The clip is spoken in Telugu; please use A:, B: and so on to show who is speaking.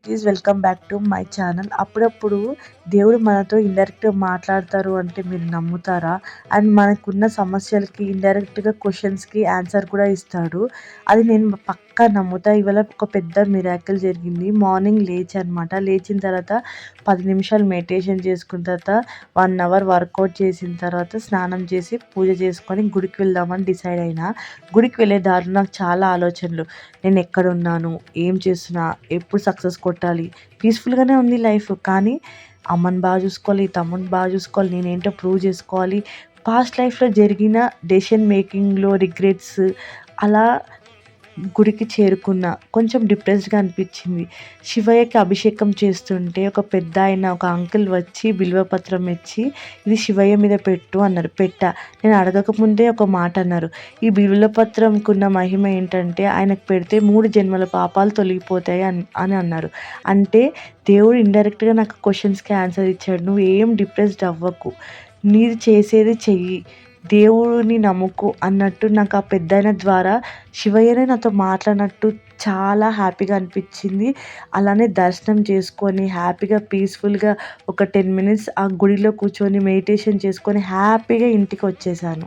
A: Please welcome back to my channel. అప్పుడప్పుడు దేవుడు మనతో ఇండైరెక్ట్‌గా మాట్లాడతారు అంటే మీరు నమ్ముతారా? అండ్ మనకున్న సమస్యలకి ఇండైరెక్ట్‌గా క్వెషన్స్‌కి ఆన్సర్ కూడా ఇస్తాడు. అది నేను పక్కా నమ్ముతా. ఇవాళ ఒక పెద్ద మిరాకిల్ జరిగింది. మార్నింగ్ లేచానమాట. లేచిన తర్వాత 10 నిమిషాలు మెడిటేషన్ చేసుకున్న తర్వాత 1 అవర్ వర్కౌట్ చేసిన తర్వాత స్నానం చేసి పూజ చేసుకొని గుడికి వెళ్దామని డిసైడ్ అయినా. గుడికి వెళ్ళే దారిలో నాకు చాలా ఆలోచనలు. నేను ఎక్కడున్నాను? ఏం చేస్తున్నా? ఎప్పుడు సక్సెస్ కొట్టాలి? పీస్‌ఫుల్‌గానే ఉంది లైఫ్. కానీ అమ్మని బాగా చూసుకోవాలి, తమ్ముడిని బాగా చూసుకోవాలి, నేనేంటో ప్రూవ్ చేసుకోవాలి. పాస్ట్ లైఫ్‌లో జరిగిన డెసిషన్ మేకింగ్‌లో రిగ్రెట్స్ అలా గుడికి చేరుకున్నా. కొంచెం డిప్రెస్డ్‌గా అనిపిచ్చింది. శివయ్యకి అభిషేకం చేస్తుంటే ఒక పెద్దాయన, ఒక అంకుల్ వచ్చి బిల్వపత్రం ఇచ్చి, "ఇది శివయ్య మీద పెట్టు" అన్నారు. పెట్టా. నేను అడగకముందే ఒక మాట అన్నారు. "ఈ బిల్వపత్రంకున్న మహిమ ఏంటంటే, ఆయనకు పెడితే 3 జన్మల పాపాలు తొలగిపోతాయి" అని అన్నారు. అంటే దేవుడు ఇండైరెక్ట్‌గా నాకు క్వెషన్స్‌కి ఆన్సర్ ఇచ్చాడు. "నువ్వేం డిప్రెస్డ్ అవ్వకు. నీది చేసేది చెయ్యి. దేవుడిని నమ్ముకో" అన్నట్టు నాకు ఆ పెద్దాయన ద్వారా శివయ్యనే నాతో మాట్లాడినట్టు చాలా హ్యాపీగా అనిపిచ్చింది. అలానే దర్శనం చేసుకొని హ్యాపీగా పీస్‌ఫుల్‌గా ఒక 10 మినిట్స్ ఆ గుడిలో కూర్చొని మెడిటేషన్ చేసుకొని హ్యాపీగా ఇంటికొచ్చేసాను.